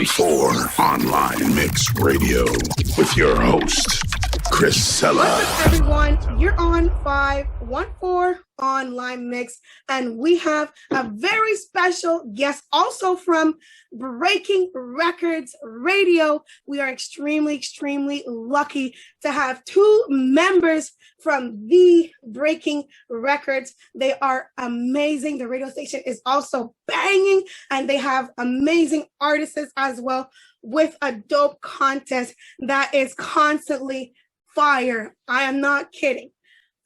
514 Online Mix Radio with your host, Chriscella. What's up, everyone? You're on 514 Online Mix, and we have a very special guest also from Breaking Records Radio. We are extremely lucky to have two members from the Breaking Records. They are amazing. The radio station is also banging, and they have amazing artists as well with a dope contest that is constantly fire. I am not kidding.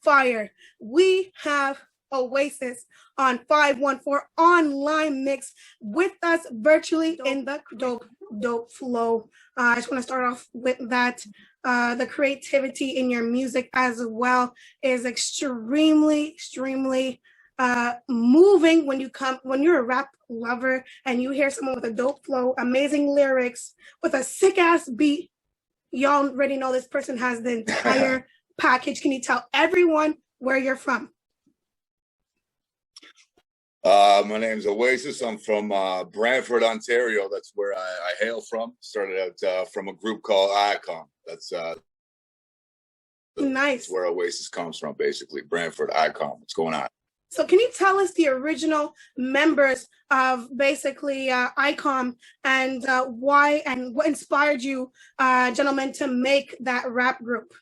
Fire. We have Oaceys on 514 Online Mix with us virtually in the dope flow. I just want to start off with that. The creativity in your music as well is extremely moving when you're a rap lover and you hear someone with a dope flow, amazing lyrics with a sick ass beat. Y'all already know this person has the entire package. Can you tell everyone where you're from? My name's Oaceys. I'm from Brantford, Ontario. That's where I hail from. Started out from a group called Icon. That's nice. That's where Oaceys comes from, basically. Brantford, Icon. What's going on? So can you tell us the original members of basically Icon and why and what inspired you, gentlemen, to make that rap group?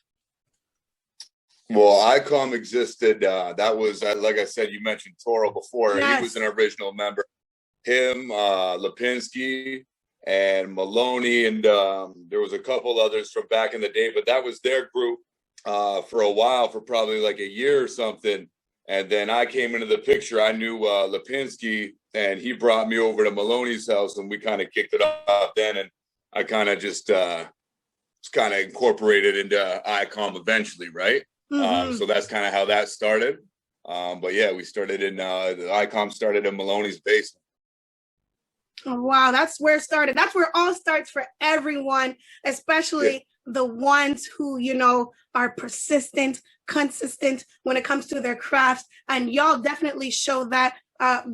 Well, Icon existed. That was, like I said, you mentioned Toro before. Yes. He was an original member. Him, Lipinski, and Maloney, and there was a couple others from back in the day, but that was their group for a while, for probably like a year or something. And then I came into the picture. I knew Lipinski, and he brought me over to Maloney's house, and we kind of kicked it off then. And I kind of just kind of incorporated into Icon eventually, right? Mm-hmm. So that's kind of how that started. But yeah, we started in the Icon started in Maloney's basement. Oh, wow, that's where it started. That's where it all starts for everyone, especially the ones who, you know, are persistent, consistent when it comes to their crafts. And y'all definitely show that.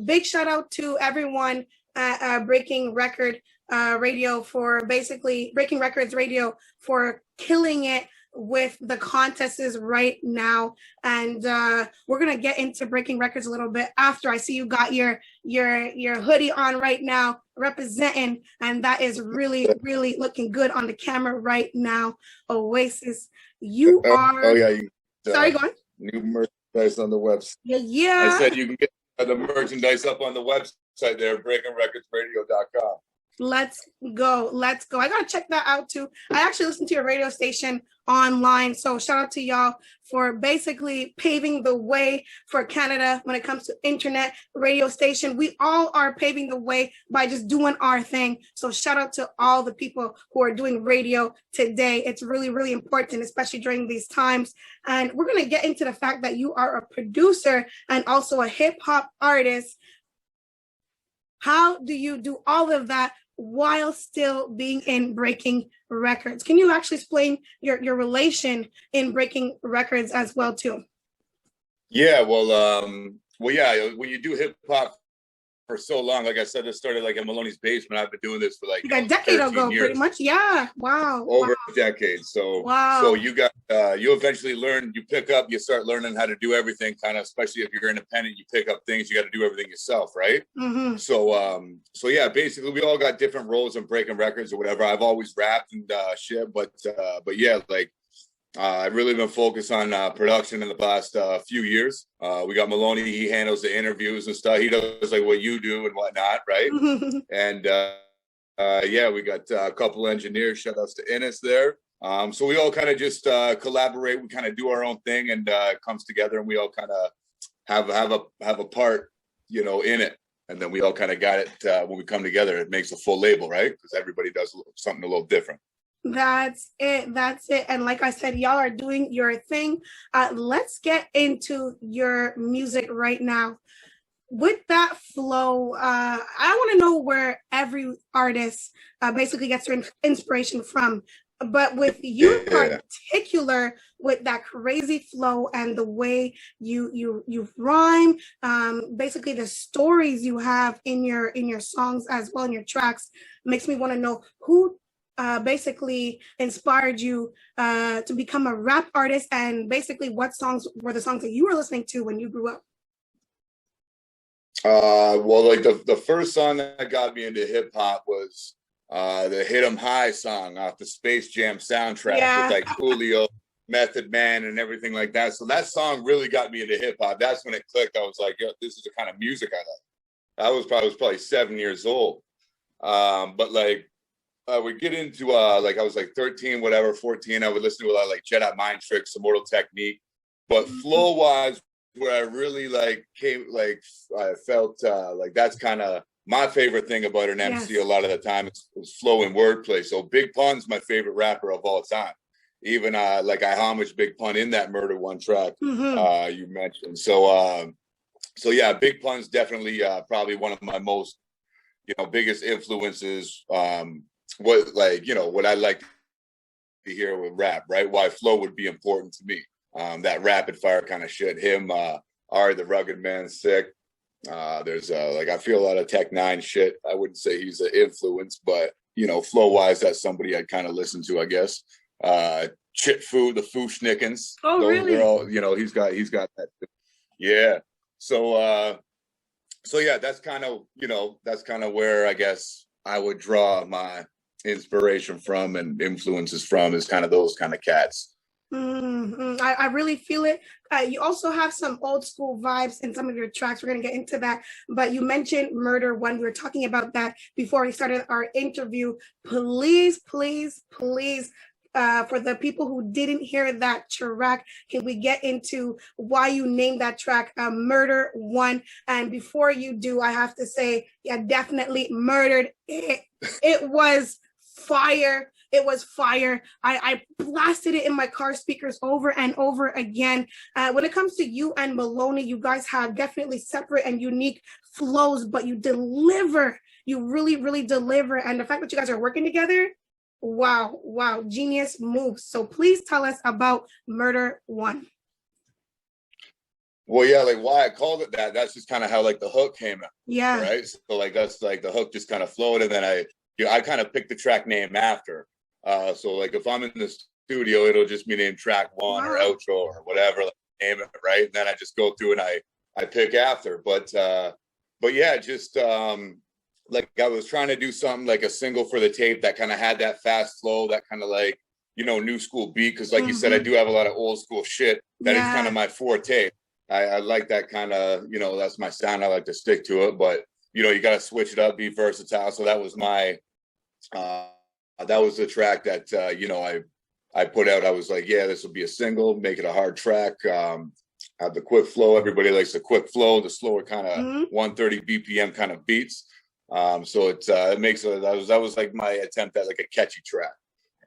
Big shout out to everyone at Breaking Record Radio for basically Breaking Records Radio for killing it with the contests right now. And we're gonna get into Breaking Records a little bit after. I see you got your hoodie on right now, representing, and that is really looking good on the camera right now. Oaceys, you are. Oh yeah. Sorry, go on. New merchandise on the website. Yeah. I said you can get the merchandise up on the website there, breakingrecordsradio.com. Let's go. I gotta check that out too. I actually listen to your radio station online, so shout out to y'all for basically paving the way for Canada when it comes to internet radio station. We all are paving the way by just doing our thing. So shout out to all the people who are doing radio today. It's really important, especially during these times. And we're gonna get into the fact that you are a producer and also a hip hop artist. How do you do all of that while still being in Breaking Records? Can you actually explain your relation in Breaking Records as well too? Yeah, well, yeah, when you do hip hop for so long, like I said, it started like in Maloney's basement. I've been doing this for like a decade ago, years. Pretty much. Yeah, wow. Over a decade. So, so you got you eventually learn. You pick up. You start learning how to do everything. Kind of, especially if you're independent, you pick up things. You got to do everything yourself, right? Mm-hmm. So yeah, basically, we all got different roles in Breaking Records or whatever. I've always rapped and shit, but yeah, like. I've really been focused on production in the past few years. We got Maloney, he handles the interviews and stuff. He does like what you do and whatnot, right? And yeah, we got a couple engineers, shout outs to Ennis there. So we all kind of just collaborate. We kind of do our own thing, and it comes together, and we all kind of have a part, you know, in it. And then we all kind of got it when we come together. It makes a full label, right? Because everybody does something a little different. That's it. And like I said, y'all are doing your thing. Let's get into your music right now. With that flow, I want to know where every artist basically gets their inspiration from. But with you in particular, with that crazy flow and the way you rhyme, basically the stories you have in your songs as well, in your tracks, makes me want to know who basically inspired you to become a rap artist, and basically what songs were the songs that you were listening to when you grew up? Well, like the first song that got me into hip hop was the Hit 'Em High song off the Space Jam soundtrack with like Coolio, Method Man, and everything like that. So that song really got me into hip hop. That's when it clicked. I was like, yo, this is the kind of music I like. I was probably 7 years old. But like I would get into like I was like 13, whatever, 14. I would listen to a lot of like Jedi Mind Tricks, Immortal Technique. But flow wise, where I really like came, like I felt like that's kind of my favorite thing about an MC a lot of the time is flow and wordplay. So Big Pun's my favorite rapper of all time. Even like I homage Big Pun in that Murder One track you mentioned. So so yeah, Big Pun's definitely probably one of my most, biggest influences. What like, what I like to hear with rap, right? Why flow would be important to me. That rapid fire kind of shit. Him, Ari the Rugged Man, sick. There's like I feel a lot of Tech Nine shit. I wouldn't say he's an influence, but flow wise, that's somebody I'd kind of listen to, I guess. Chit Fu, the Fushnikins. Oh, those really? are all, he's got that. Yeah. So so yeah, that's kind of where I guess I would draw my inspiration from and influences from, is kind of those kind of cats. I really feel it. You also have some old school vibes in some of your tracks. We're going to get into that. But you mentioned Murder One. We were talking about that before we started our interview. Please, please, please, for the people who didn't hear that track, can we get into why you named that track Murder One? And before you do, I have to say, yeah, definitely murdered it. It was fire. It was fire. I blasted it in my car speakers over and over again. When it comes to you and Maloney, you guys have definitely separate and unique flows, but you deliver. You really, really deliver. And the fact that you guys are working together, wow, genius moves. So please tell us about Murder One. Well, yeah, like why I called it that, that's just kind of how like the hook came out. Yeah. Right. So like that's like the hook just kind of flowed, and then I kind of picked the track name after. So like if I'm in the studio, it'll just be named track one or outro or whatever, like, name it, right? And then I just go through and I pick after. But yeah, just like I was trying to do something like a single for the tape that kind of had that fast flow, that kind of like, new school beat. Because like you said, I do have a lot of old school shit that is kind of my forte. I like that kind of, that's my sound. I like to stick to it. But, you got to switch it up, be versatile. So that was my... that was the track that I put out. I was like, yeah, this will be a single, make it a hard track, have the quick flow. Everybody likes the quick flow, the slower kind of 130 BPM kind of beats. So it makes it, that was like my attempt at like a catchy track.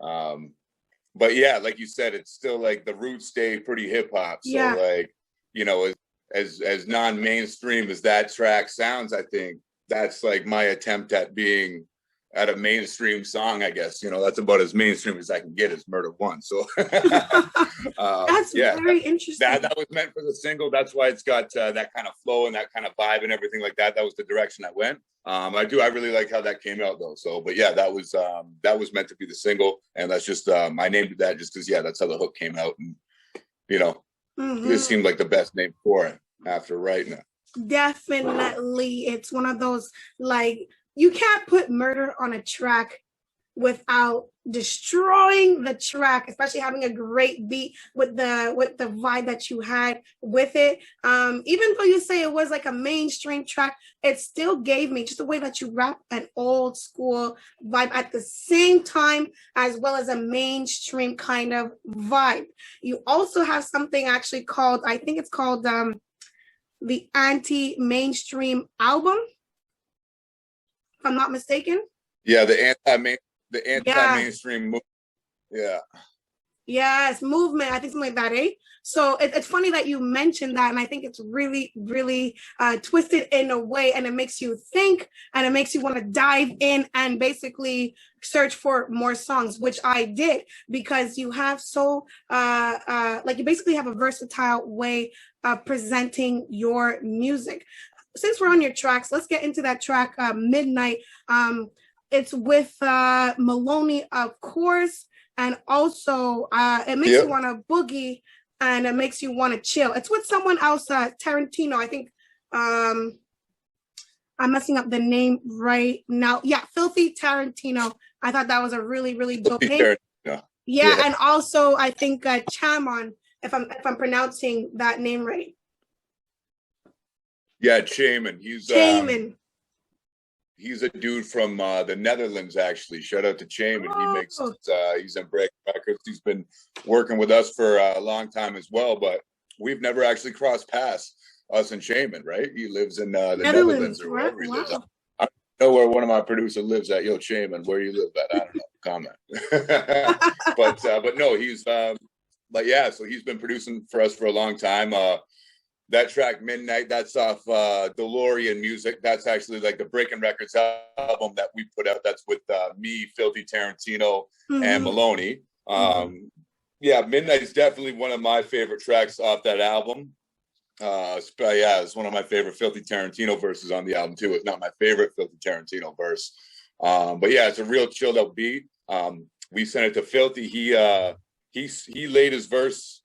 But yeah, like you said, it's still like the roots stay pretty hip hop. So like, as non-mainstream as that track sounds, I think that's like my attempt at being at a mainstream song, I guess. That's about as mainstream as I can get, is Murder One. So that's very interesting. That was meant for the single. That's why it's got that kind of flow and that kind of vibe and everything like that. That was the direction I went. I really like how that came out though. So, but yeah, that was meant to be the single, and that's just I named it that just because that's how the hook came out, and it seemed like the best name for it after writing it. Definitely, it's one of those, like, you can't put murder on a track without destroying the track, especially having a great beat with the vibe that you had with it. Even though you say it was like a mainstream track, it still gave me just the way that you rap an old school vibe at the same time, as well as a mainstream kind of vibe. You also have something actually called, I think it's called the Anti-Mainstream album, if I'm not mistaken. Yeah, the anti-mainstream movement. Yes, movement. I think something like that, eh? So it's funny that you mentioned that, and I think it's really, really twisted in a way, and it makes you think, and it makes you want to dive in and basically search for more songs, which I did, because you have so like you basically have a versatile way of presenting your music. Since we're on your tracks, let's get into that track, Midnight. It's with Maloney, of course, and also it makes you want to boogie, and it makes you want to chill. It's with someone else, Tarantino. I think I'm messing up the name right now. Yeah, Filthy Tarantino. I thought that was a really, really dope name. Yeah, and also I think Chamon, if I'm pronouncing that name right. Yeah, Chaman. He's a dude from the Netherlands, actually. Shout out to Chaman. He makes he's in Breaking Records. He's been working with us for a long time as well, but we've never actually crossed paths, us and Chaman, right? He lives in the Netherlands or wherever he lives. I don't know where one of my producers lives at. Yo, Chaman, where you live at? I don't know. Comment. but no, he's but yeah, so he's been producing for us for a long time. That track Midnight, that's off DeLorean Music. That's actually like the Breaking Records album that we put out. That's with me, Filthy Tarantino, and Maloney. Yeah, Midnight's definitely one of my favorite tracks off that album. It's one of my favorite Filthy Tarantino verses on the album too. It's not my favorite Filthy Tarantino verse. But yeah, it's a real chilled out beat. We sent it to Filthy. He laid his verse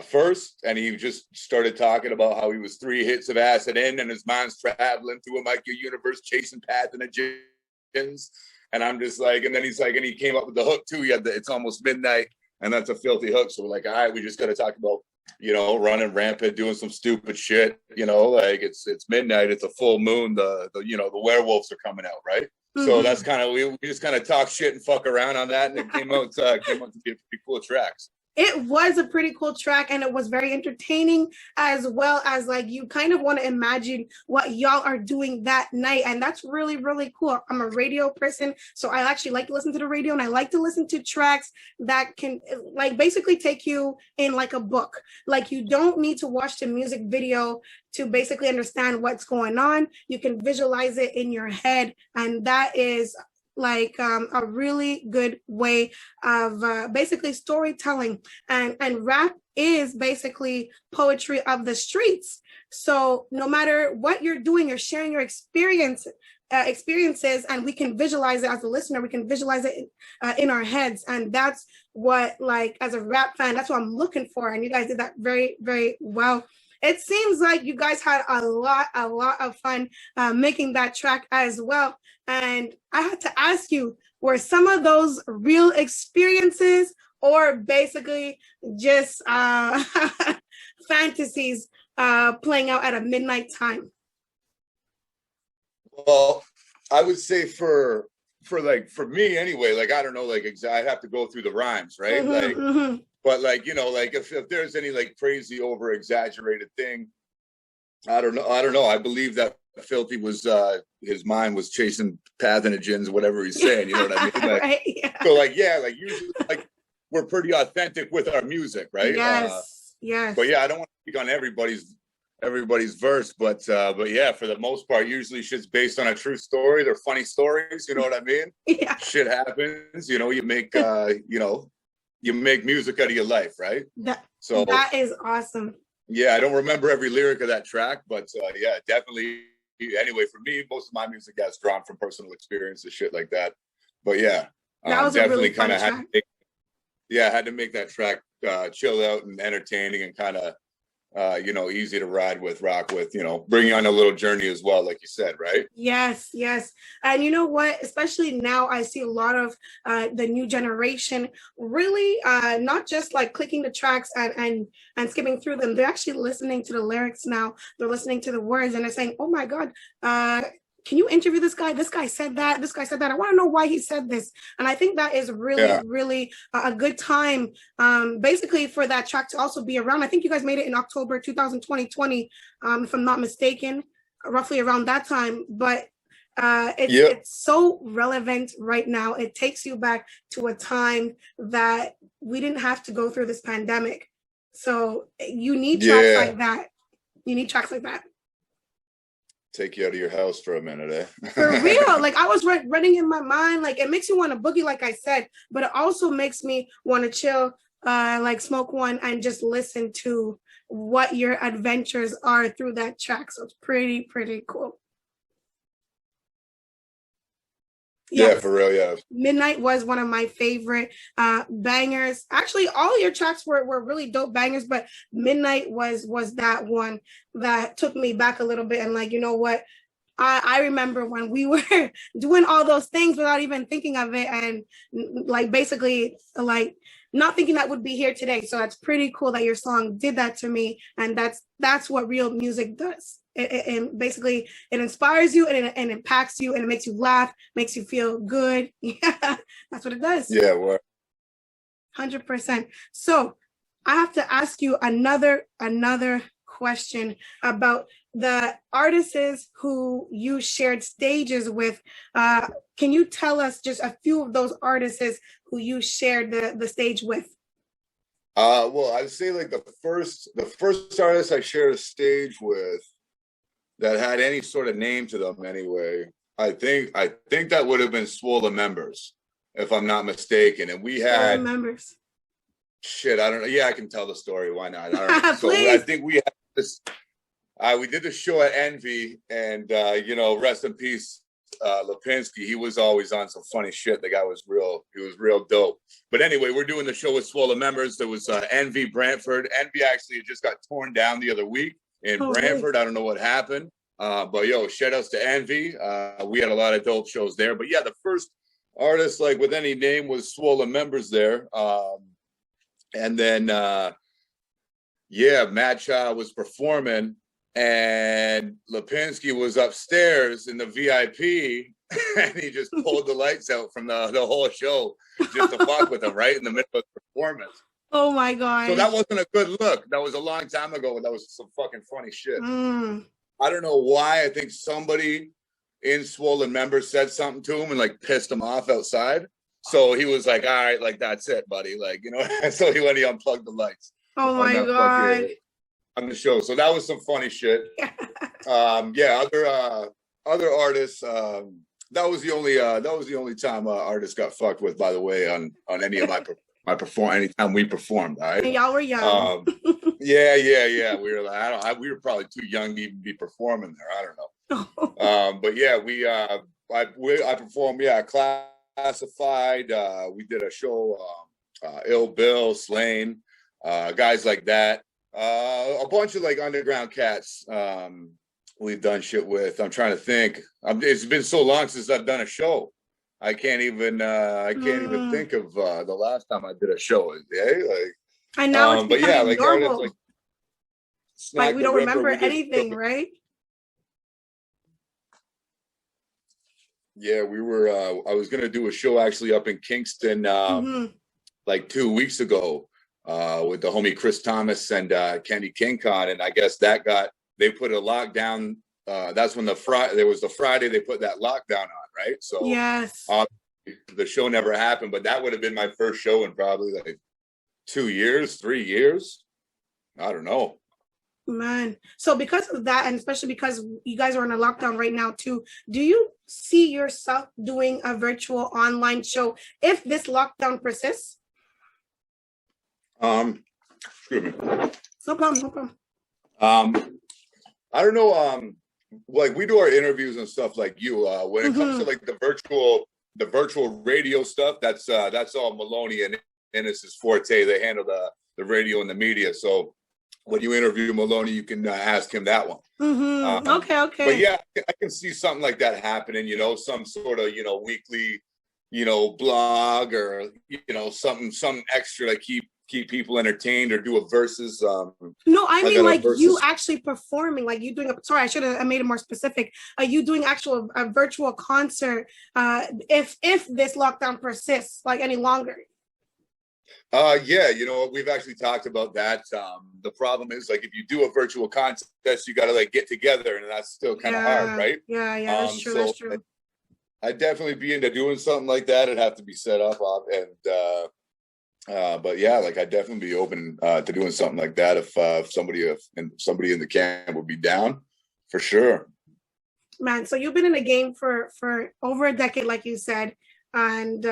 first, and he just started talking about how he was 3 hits of acid in, and his mind's traveling through a micro universe, chasing pathogens. And I'm just like, and then he's like, and he came up with the hook too. He had the "It's Almost Midnight," and that's a Filthy hook. So we're like, all right, we just got to talk about, running rampant, doing some stupid shit. Like it's midnight, it's a full moon. The werewolves are coming out, right? So that's kind of we just kind of talk shit and fuck around on that, and it came out to be a pretty cool tracks. It was a pretty cool track, and it was very entertaining, as well as like you kind of want to imagine what y'all are doing that night. And that's really, really cool. I'm a radio person, so I actually like to listen to the radio, and I like to listen to tracks that can like basically take you in like a book. Like you don't need to watch the music video to basically understand what's going on. You can visualize it in your head, and that is like a really good way of basically storytelling, and rap is basically poetry of the streets. So no matter what you're doing, you're sharing your experiences, and we can visualize it as a listener. We can visualize it in our heads, and that's what, like, as a rap fan, that's what I'm looking for. And you guys did that very, very well. It seems like you guys had a lot of fun making that track as well. And I had to ask you, were some of those real experiences, or basically just fantasies playing out at a midnight time? Well, I would say for me anyway, like, I don't know, like, I'd have to go through the rhymes, right? But like, like if there's any like crazy over exaggerated thing, I don't know. I believe that Filthy was his mind was chasing pathogens, whatever he's saying. You know what I mean? Like, right, yeah. So like, yeah, like usually like we're pretty authentic with our music, right? Yes. But yeah, I don't want to speak on everybody's verse, but yeah, for the most part, usually shit's based on a true story. They're funny stories. You know what I mean? Yeah. Shit happens. You make you make music out of your life, right? That is awesome. Yeah, I don't remember every lyric of that track, but yeah, definitely. Anyway, for me, most of my music gets drawn from personal experiences, shit like that. But yeah, that was definitely really kind of had to make that track chill out and entertaining and kind of easy to ride with, rock with, bring you on a little journey as well, like you said, right? Yes. And you know what? Especially now, I see a lot of the new generation really not just like clicking the tracks and skipping through them. They're actually listening to the lyrics now. They're listening to the words, and they're saying, oh my God, can you interview this guy? This guy said that. This guy said that. I want to know why he said this. And I think that is really, really a good time, basically, for that track to also be around. I think you guys made it in October 2020, if I'm not mistaken, roughly around that time. But It's so relevant right now. It takes you back to a time that we didn't have to go through this pandemic. So you need tracks like that. You need tracks like that. Take you out of your house for a minute, eh? For real. Like I was running in my mind. Like it makes you want to boogie, like I said, but it also makes me want to chill, like smoke one and just listen to what your adventures are through that track. So it's pretty cool. Yeah, for real, yeah. Midnight was one of my favorite bangers. Actually, all your tracks were really dope bangers, but Midnight was that one that took me back a little bit. And like, you know what? I remember when we were doing all those things without even thinking of it, and like basically like not thinking that would be here today. So that's pretty cool that your song did that to me, and that's what real music does. It basically it inspires you and it impacts you and it makes you laugh, makes you feel good. Yeah, that's what it does. Yeah, well, 100%. So I have to ask you another question about the artists who you shared stages with. Can you tell us just a few of those artists who you shared the stage with? Well, I'd say like the first artist I shared a stage with that had any sort of name to them anyway, I think that would have been Swole Members, if I'm not mistaken. And we had members. Shit, I don't know. Yeah, I can tell the story. Why not? I don't know. So I think we had this. We did the show at Envy, and you know, rest in peace, Lipinski. He was always on some funny shit. The guy was real. He was real dope. But anyway, we're doing the show with Swole Members. There was Envy Brantford. Envy actually just got torn down the other week in Brantford. Really? I don't know what happened. But yo, shout outs to Envy. We had a lot of dope shows there. But yeah, the first artist like with any name was Swole Members there. And then Mad Child was performing, and Lipinski was upstairs in the VIP, and he just pulled the lights out from the whole show just to fuck with him right in the middle of the performance. Oh my god! So that wasn't a good look. That was a long time ago, but that was some fucking funny shit. I don't know why. I think somebody in Swollen Members said something to him and like pissed him off outside. So he was like, all right, like, that's it, buddy. Like, you know, so he unplugged the lights. Oh my God. On the show. So that was some funny shit. Other artists, that was the only time artists got fucked with, by the way, on any of my anytime we performed. All right. And y'all were young. Yeah. We were like, we were probably too young to even be performing there. I don't know. But yeah, I performed. Yeah, Classified. We did a show. Ill Bill, Slane, guys like that. A bunch of like underground cats. We've done shit with. I'm trying to think. It's been so long since I've done a show. I can't even think of the last time I did a show. I know it's becoming normal. Like we don't remember anything, right? Yeah, we were. I was gonna do a show actually up in Kingston, like 2 weeks ago, with the homie Chris Thomas and Kenny King Khan, and I guess they put a lockdown. That's when there was the Friday they put that lockdown on, right? So yes, the show never happened, but that would have been my first show in probably like 2 years, 3 years. I don't know. Man. So because of that, and especially because you guys are in a lockdown right now too, do you see yourself doing a virtual online show if this lockdown persists? Excuse me. No problem. I don't know. Like we do our interviews and stuff like you. When it comes to like the virtual radio stuff, that's all Maloney and Ennis's forte. They handle the radio and the media. So when you interview Maloney, you can ask him that one. Okay. But yeah, I can see something like that happening. You know, some sort of weekly, blog or something extra to keep people entertained or do a versus. No, I mean like you actually performing, like you doing sorry, I should have made it more specific. Are you doing a virtual concert if this lockdown persists like any longer? Yeah, we've actually talked about that. The problem is, like, if you do a virtual contest, you got to like get together, and that's still kind of hard, right? Yeah, that's true. That's true. I'd definitely be into doing something like that. It'd have to be set up, but yeah, like I'd definitely be open to doing something like that if somebody in the camp would be down, for sure. Man, so you've been in the game for over a decade, like you said, and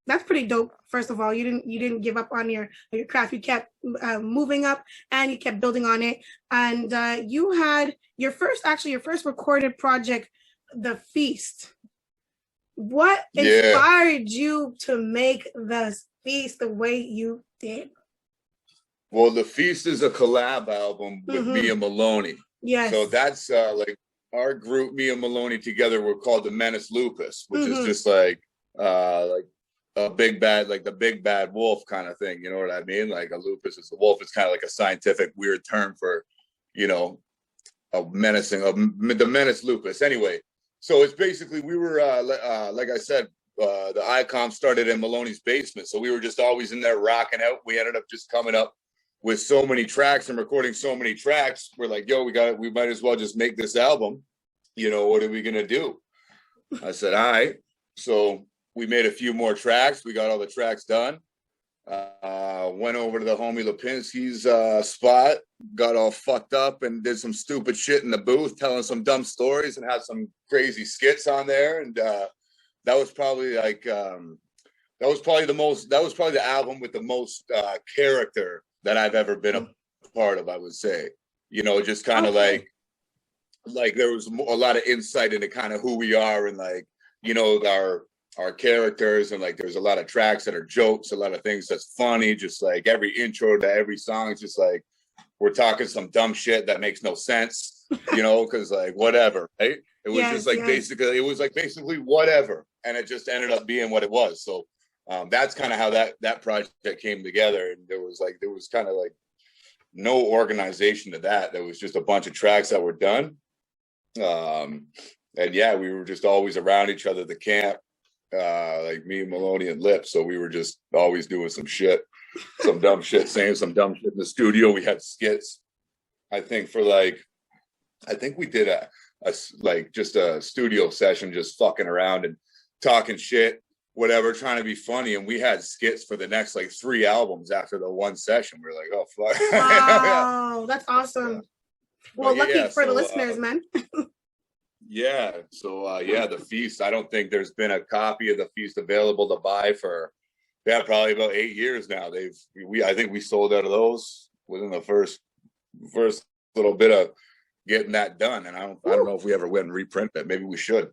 that's pretty dope. First of all, you didn't give up on your craft. You kept moving up, and you kept building on it. And you had your first recorded project, The Feast. What inspired you to make The Feast the way you did? Well, The Feast is a collab album with me and Maloney. Yes. So that's like our group, me and Maloney together, were called the Menace Lupus, which is just like a big bad, like the big bad wolf kind of thing. You know what I mean? Like a lupus is a wolf. It's kind of like a scientific weird term for, a menacing, the Menace Lupus. Anyway, so it's basically, we were, like I said, the ICOM started in Maloney's basement. So we were just always in there rocking out. We ended up just coming up with so many tracks and recording so many tracks. We're like, yo, we might as well just make this album. What are we going to do? I said, all right. So we made a few more tracks. We got all the tracks done. Went over to the homie Lipinski's spot, got all fucked up and did some stupid shit in the booth, telling some dumb stories and had some crazy skits on there. And that was probably like, that was probably the album with the most character that I've ever been a part of, I would say. Just kind of like there was a lot of insight into kind of who we are and like, our characters, and like there's a lot of tracks that are jokes, a lot of things that's funny, just like every intro to every song is just like we're talking some dumb shit that makes no sense, because like whatever, right? It was just like basically whatever, and it just ended up being what it was. So that's kind of how that project came together, and there was kind of like no organization to that. There was just a bunch of tracks that were done, and yeah, we were just always around each other at the camp. Like me and Maloney and Lip, so we were just always doing some dumb shit, saying some dumb shit in the studio. We had skits. I think we did just a studio session, just fucking around and talking shit, whatever, trying to be funny. And we had skits for the next like 3 albums after the one session. We were like, oh fuck! Wow, that's awesome. Well, lucky for the listeners, man. Yeah. So, The Feast. I don't think there's been a copy of The Feast available to buy for, probably about 8 years now. I think we sold out of those within the first little bit of getting that done. And I don't know if we ever went and reprint it. Maybe we should.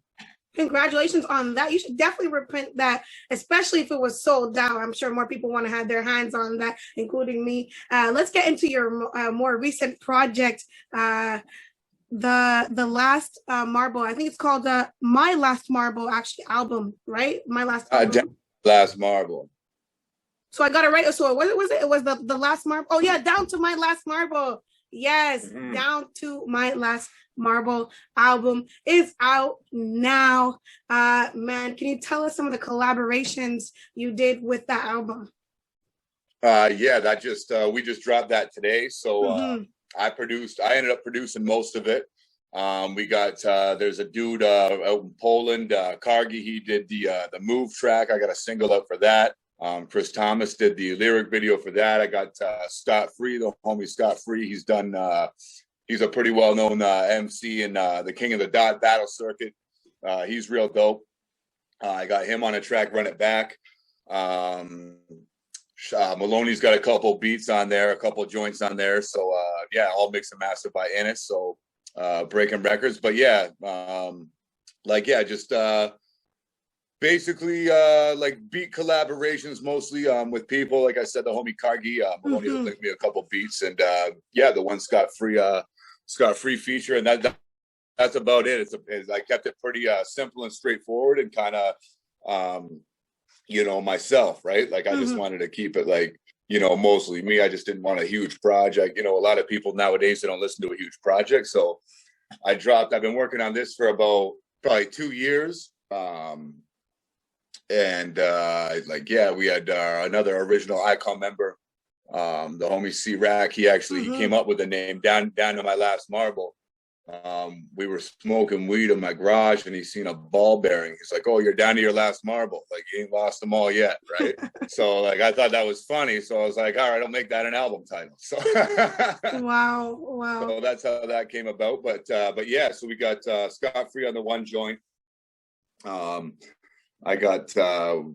Congratulations on that. You should definitely reprint that, especially if it was sold out. I'm sure more people want to have their hands on that, including me. Let's get into your more recent project. The Last Marble. I think it's called My Last Marble, actually, album, right? My Last album. Last Marble. So I got it right. So what was it? It was the Last Marble. Oh yeah, Down to My Last Marble. Yes, Down to My Last Marble album is out now. Man, can you tell us some of the collaborations you did with that album? Yeah, that just we just dropped that today. So I ended up producing most of it. We got there's a dude out in Poland, Kargi. He did the Move track. I got a single up for that. Chris Thomas did the lyric video for that. I got Scott Free, the homie Scott Free. He's done. He's a pretty well-known MC in the King of the Dot battle circuit. He's real dope. I got him on a track, Run It Back. Maloney's got a couple beats on there, a couple joints on there. So all mixed and mastered by Ennis. So Breaking Records. But just basically like beat collaborations mostly with people. Like I said, the homie Kargi, Maloney linked me a couple beats, and the one Scott Free feature, and that's about it. I kept it pretty simple and straightforward, and kind of myself, right? Like I just wanted to keep it like, mostly me. I just didn't want a huge project. A lot of people nowadays, they don't listen to a huge project. So I've been working on this for about probably 2 years. And like, yeah, we had another original Icon member, the homie C-Rack. He actually he came up with the name down to my last marble. We were smoking weed in my garage, and he seen a ball bearing. He's like, "Oh, you're down to your last marble. Like, you ain't lost them all yet, right?" So, like, I thought that was funny. So I was like, "All right, I'll make that an album title." So, wow. So that's how that came about. But yeah, so we got Scott Free on the one joint. I got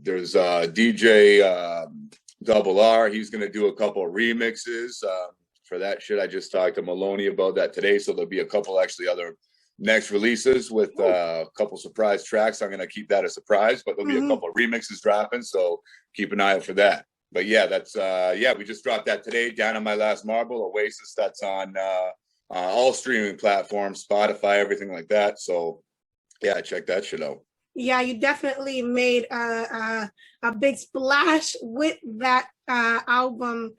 there's DJ Double R. He's gonna do a couple of remixes. For that shit, I just talked to Maloney about that today, so there'll be a couple actually other next releases with a couple surprise tracks. I'm gonna keep that a surprise, but there'll be a couple of remixes dropping, so keep an eye out for that. But yeah, that's we just dropped that today. Down on my last marble, Oaceys. That's on all streaming platforms, Spotify, everything like that. So yeah, check that shit out. Yeah, you definitely made a big splash with that album.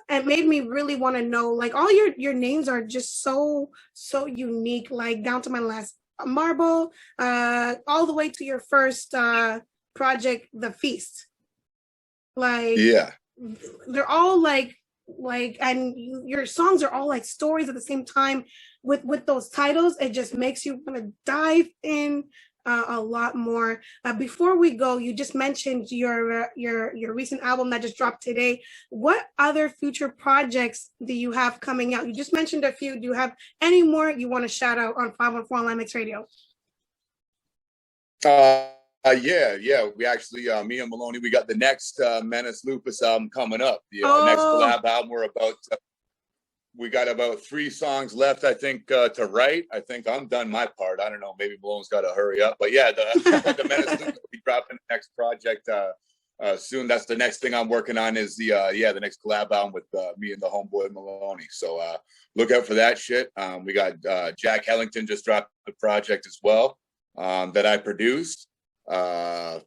It made me really want to know, like, all your names are just so unique, like down to my last marble, all the way to your first project, The Feast. Like, yeah, they're all like, and your songs are all like stories at the same time. With those titles, it just makes you want to dive in a lot more. Before we go, you just mentioned your recent album that just dropped today. What other future projects do you have coming out? You just mentioned a few. Do you have any more you want to shout out on 514 Online Mix Radio? Yeah. We actually, me and Maloney, we got the next Menace Lupus album coming up. The next collab album. We're about. We got about 3 songs left, I think, to write. I think I'm done my part. I don't know. Maybe Malone's got to hurry up. But yeah, the Menace will be dropping the next project soon. That's the next thing I'm working on is the next collab album with me and the homeboy Maloney. So look out for that shit. We got Jack Hellington just dropped the project as well that I produced. I'm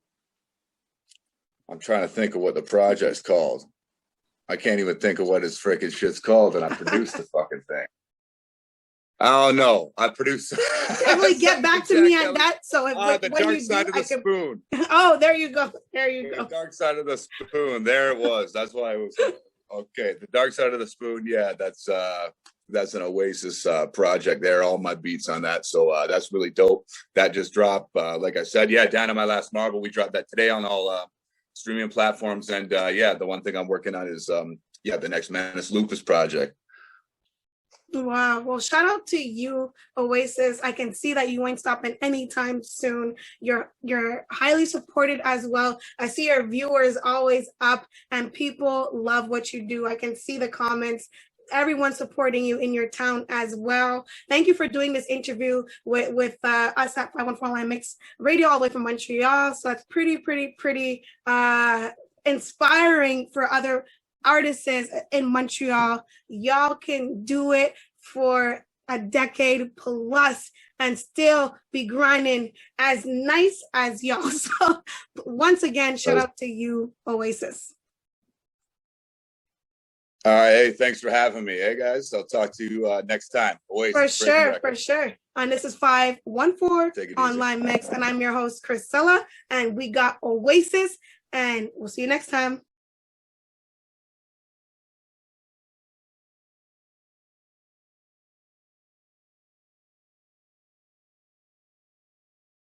trying to think of what the project's called. I can't even think of what his freaking shit's called, and I produced the fucking thing. I don't know. I produced. Definitely get back to me at that. So if the dark side of the spoon. Oh, there you go. There you go. The dark side of the spoon. There it was. That's why I was. Okay, the dark side of the spoon. Yeah, that's an Oasis project. There, all my beats on that. So that's really dope. That just dropped. Like I said, yeah, down on my last marble. We dropped that today on all streaming platforms. And the one thing I'm working on is the next Menace Lupus project. Wow. Well, shout out to you, Oasis. I can see that you ain't stopping anytime soon. You're highly supported as well. I see your viewers always up and people love what you do. I can see the comments. Everyone supporting you in your town as well. Thank you for doing this interview with us at 514 Online Mix Radio all the way from Montreal. So that's pretty inspiring for other artists in Montreal. Y'all can do it for a decade plus and still be grinding as nice as y'all. So once again, shout out to you, Oasis. All right. Hey, thanks for having me. Hey, guys. I'll talk to you next time. Oasis, for sure. And this is 514 Online Mix. And I'm your host, Chriscella. And we got Oasis. And we'll see you next time.